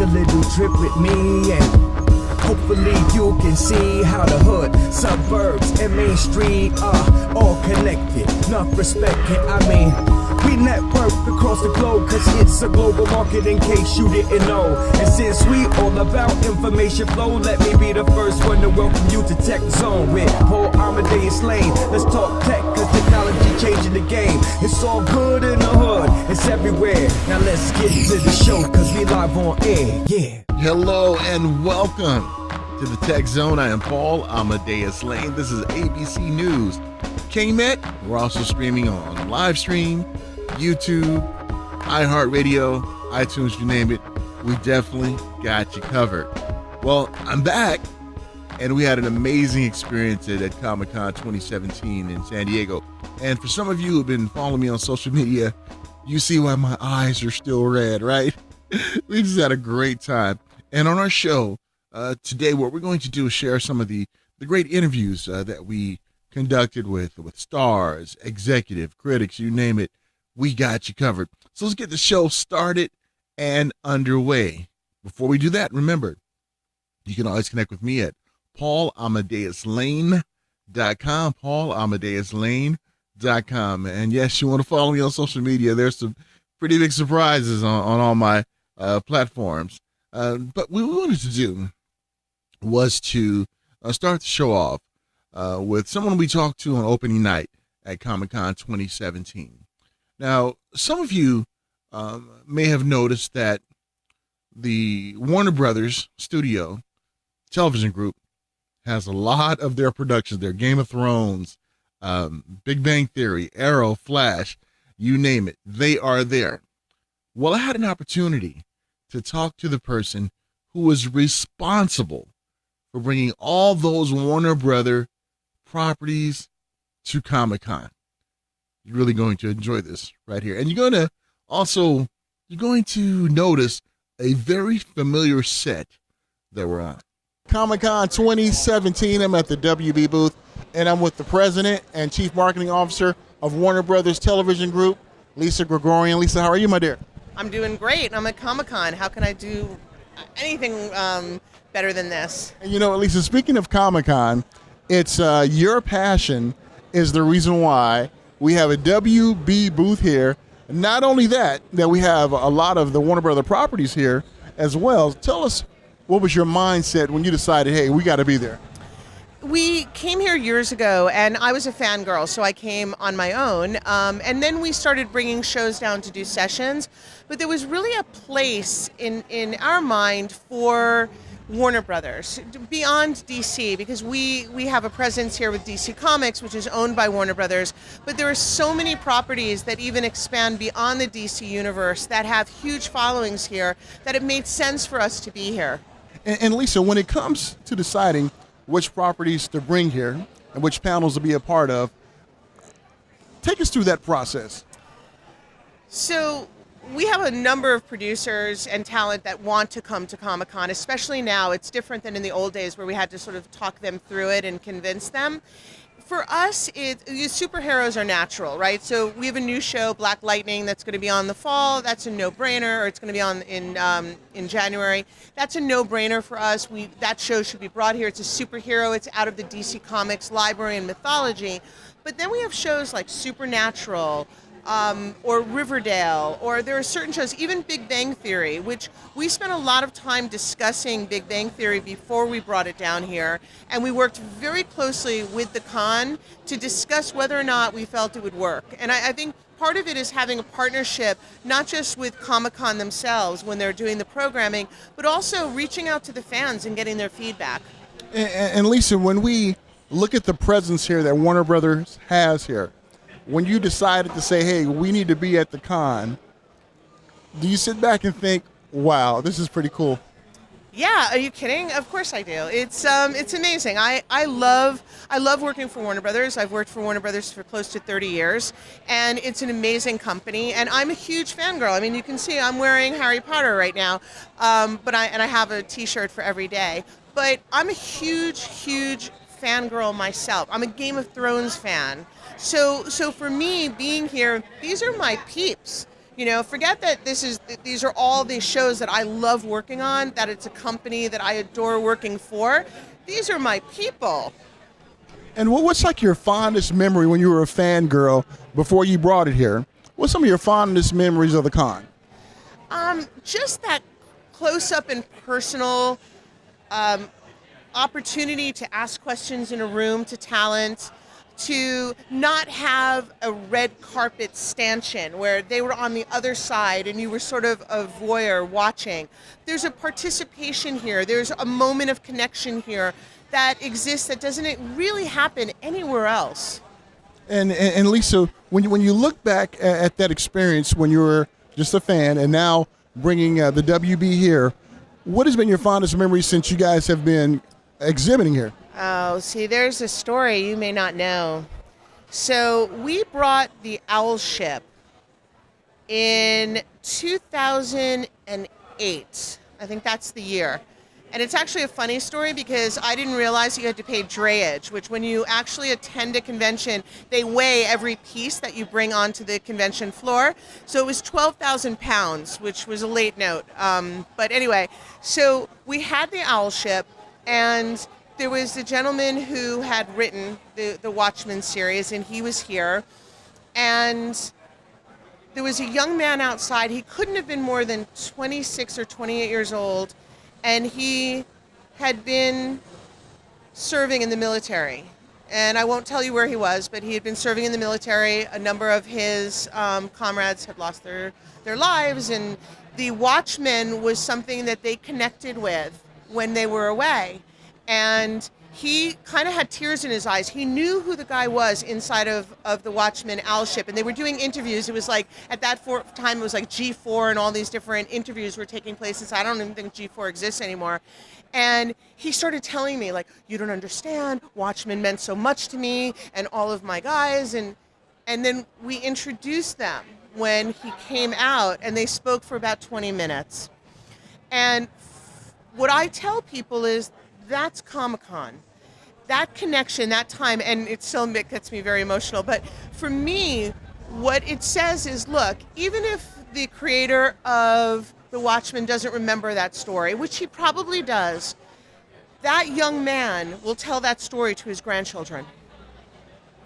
a little trip with me, and hopefully you can see how the hood, suburbs, and Main Street are all connected, not respected. I mean, we network across the globe, cause it's a global market in case you didn't know. And since we all about information flow, let me be the first one to welcome you to Tech Zone with Paul Amadeus Lane. Let's talk tech, cause technology changing the game. It's all good in the hood, it's everywhere. Now let's get to the show, cause we live on air, yeah. Hello and welcome to the Tech Zone. I am Paul Amadeus Lane. This is ABC News. KMET, we're also streaming on live stream, YouTube, iHeartRadio, iTunes, you name it. We definitely got you covered. Well, I'm back, and we had an amazing experience at Comic-Con 2017 in San Diego. And for some of you who've been following me on social media, you see why my eyes are still red, right? We just had a great time. And on our show today, what we're going to do is share some of the great interviews that we conducted with stars, executive, critics, you name it. We got you covered. So let's get the show started and underway. Before we do that, remember, you can always connect with me at paulamadeouslane.com, paulamadeouslane.com. And yes, you want to follow me on social media. There's some pretty big surprises on all my platforms. But what we wanted to do was to start the show off with someone we talked to on opening night at Comic-Con 2017. Now, some of you may have noticed that the Warner Brothers studio television group has a lot of their productions there. Game of Thrones, Big Bang Theory, Arrow, Flash, you name it. They are there. Well, I had an opportunity to talk to the person who was responsible for bringing all those Warner Brother properties to Comic-Con. You're really going to enjoy this right here. And you're going to notice a very familiar set that we're on. Comic-Con 2017, I'm at the WB booth, and I'm with the president and chief marketing officer of Warner Brothers Television Group, Lisa Gregorian. Lisa, how are you, my dear? I'm doing great. I'm at Comic-Con. How can I do anything better than this? And you know, Lisa, speaking of Comic-Con, it's your passion is the reason why we have a WB booth here. Not only that we have a lot of the Warner Brother properties here as well. Tell us, what was your mindset when you decided, hey, we got to be there? We came here years ago, and I was a fangirl, so I came on my own. And then we started bringing shows down to do sessions. But there was really a place in our mind for Warner Brothers, beyond DC, because we have a presence here with DC Comics, which is owned by Warner Brothers, but there are so many properties that even expand beyond the DC universe that have huge followings here that it made sense for us to be here. And Lisa, when it comes to deciding which properties to bring here and which panels to be a part of, take us through that process. So we have a number of producers and talent that want to come to Comic-Con, especially now. It's different than in the old days where we had to sort of talk them through it and convince them. For us, superheroes are natural, right? So we have a new show, Black Lightning, that's going to be on the fall. That's a no-brainer, or it's going to be on in January. That's a no-brainer for us. That show should be brought here. It's a superhero. It's out of the DC Comics library and mythology. But then we have shows like Supernatural, or Riverdale, or there are certain shows, even Big Bang Theory, which we spent a lot of time discussing Big Bang Theory before we brought it down here, and we worked very closely with the con to discuss whether or not we felt it would work. And I think part of it is having a partnership, not just with Comic-Con themselves when they're doing the programming, but also reaching out to the fans and getting their feedback. And Lisa, when we look at the presence here that Warner Brothers has here, when you decided to say, hey, we need to be at the con, do you sit back and think, wow, this is pretty cool? Yeah, are you kidding? Of course I do. It's amazing. I love working for Warner Brothers. I've worked for Warner Brothers for close to 30 years, and it's an amazing company, and I'm a huge fangirl. I mean, you can see I'm wearing Harry Potter right now, but I have a t-shirt for every day. But I'm a huge fangirl myself. I'm a Game of Thrones fan. So for me, being here, these are my peeps. Forget that these are all these shows that I love working on, that it's a company that I adore working for. These are my people. And what's like your fondest memory when you were a fangirl before you brought it here? What's some of your fondest memories of the con? Just that close-up and personal opportunity to ask questions in a room to talent, to not have a red carpet stanchion where they were on the other side and you were sort of a voyeur watching. There's a participation here. There's a moment of connection here that exists that doesn't really happen anywhere else. And Lisa, when you look back at that experience when you were just a fan and now bringing the WB here, what has been your fondest memory since you guys have been exhibiting here? Oh, see, there's a story you may not know. So we brought the Owl Ship in 2008. I think that's the year. And it's actually a funny story because I didn't realize you had to pay drayage, which when you actually attend a convention, they weigh every piece that you bring onto the convention floor. So it was 12,000 pounds, which was a late note. But anyway, so we had the Owl Ship, and there was a gentleman who had written the Watchmen series, and he was here. And there was a young man outside. He couldn't have been more than 26 or 28 years old. And he had been serving in the military. And I won't tell you where he was, but he had been serving in the military. A number of his comrades had lost their lives. And the Watchmen was something that they connected with when they were away. And he kind of had tears in his eyes. He knew who the guy was inside of the Watchmen Owl Ship. And they were doing interviews. It was like, at that time, it was like G4 and all these different interviews were taking place. And so I don't even think G4 exists anymore. And he started telling me, like, you don't understand. Watchmen meant so much to me and all of my guys. And then we introduced them when he came out, and they spoke for about 20 minutes. And what I tell people is, that's Comic-Con. That connection, that time, and it still gets me very emotional, but for me, what it says is, look, even if the creator of The Watchmen doesn't remember that story, which he probably does, that young man will tell that story to his grandchildren,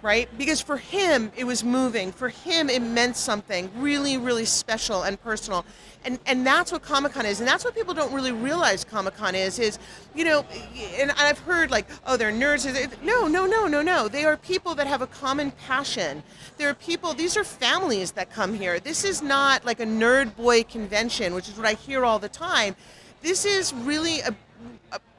right? Because for him, it was moving. For him, it meant something really, really special and personal. And that's what Comic-Con is. And that's what people don't really realize Comic-Con is, and I've heard like, oh, they're nerds. No. They are people that have a common passion. There are people, these are families that come here. This is not like a nerd boy convention, which is what I hear all the time. This is really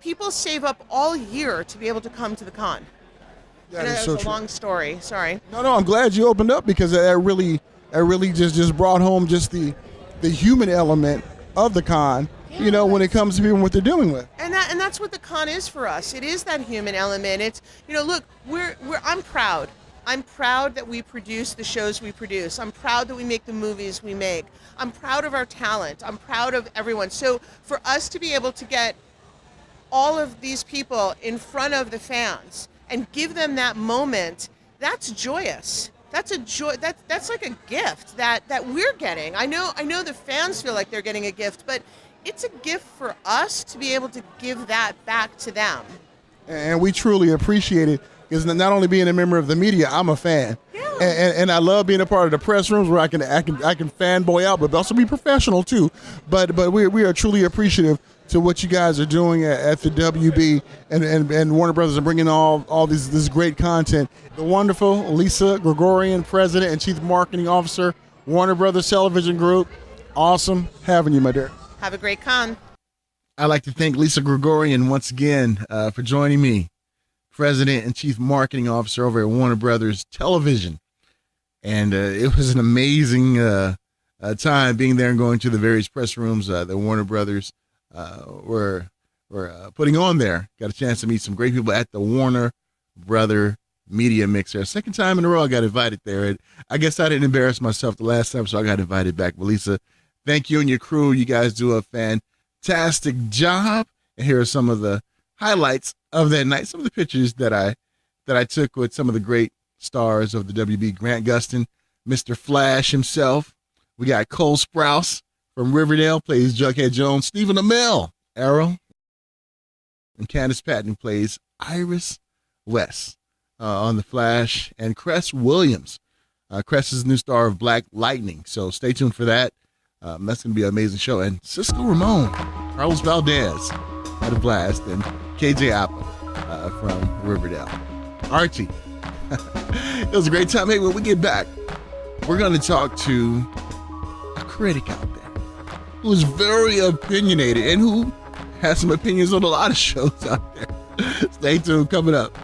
people save up all year to be able to come to the con. That is so true. A long story. Sorry. No, I'm glad you opened up because that really just brought home just the human element of the con. Yeah, when it comes to people and what they're dealing with. And that's what the con is for us. It is that human element. It's look, I'm proud. I'm proud that we produce the shows we produce. I'm proud that we make the movies we make. I'm proud of our talent. I'm proud of everyone. So for us to be able to get all of these people in front of the fans and give them that moment, that's joyous. That's a joy. That's like a gift that we're getting. I know the fans feel like they're getting a gift, but it's a gift for us to be able to give that back to them. And we truly appreciate it because not only being a member of the media, I'm a fan. Yeah. And I love being a part of the press rooms where I can fanboy out, but also be professional too. But we are truly appreciative to what you guys are doing at the WB and Warner Brothers and bringing all this great content. The wonderful Lisa Gregorian, President and Chief Marketing Officer, Warner Brothers Television Group. Awesome having you, my dear. Have a great con. I'd like to thank Lisa Gregorian once again for joining me, President and Chief Marketing Officer over at Warner Brothers Television. And it was an amazing time being there and going to the various press rooms that Warner Brothers were putting on there. Got a chance to meet some great people at the Warner Brother Media Mixer. Second time in a row I got invited there. And I guess I didn't embarrass myself the last time, so I got invited back. But Lisa, thank you and your crew. You guys do a fantastic job. And here are some of the highlights of that night. Some of the pictures that I took with some of the great stars of the WB. Grant Gustin, Mr. Flash himself, We got Cole Sprouse from Riverdale, plays Jughead Jones. Stephen Amell, Arrow. And Candace Patton plays Iris West on The Flash. And Cress Williams. Cress is the new star of Black Lightning, so stay tuned for that. That's going to be an amazing show. And Cisco Ramon, Carlos Valdez had a blast, and KJ Appa from Riverdale. Archie, it was a great time. Hey, when we get back, we're going to talk to a critic out there who is very opinionated and who has some opinions on a lot of shows out there. Stay tuned, coming up.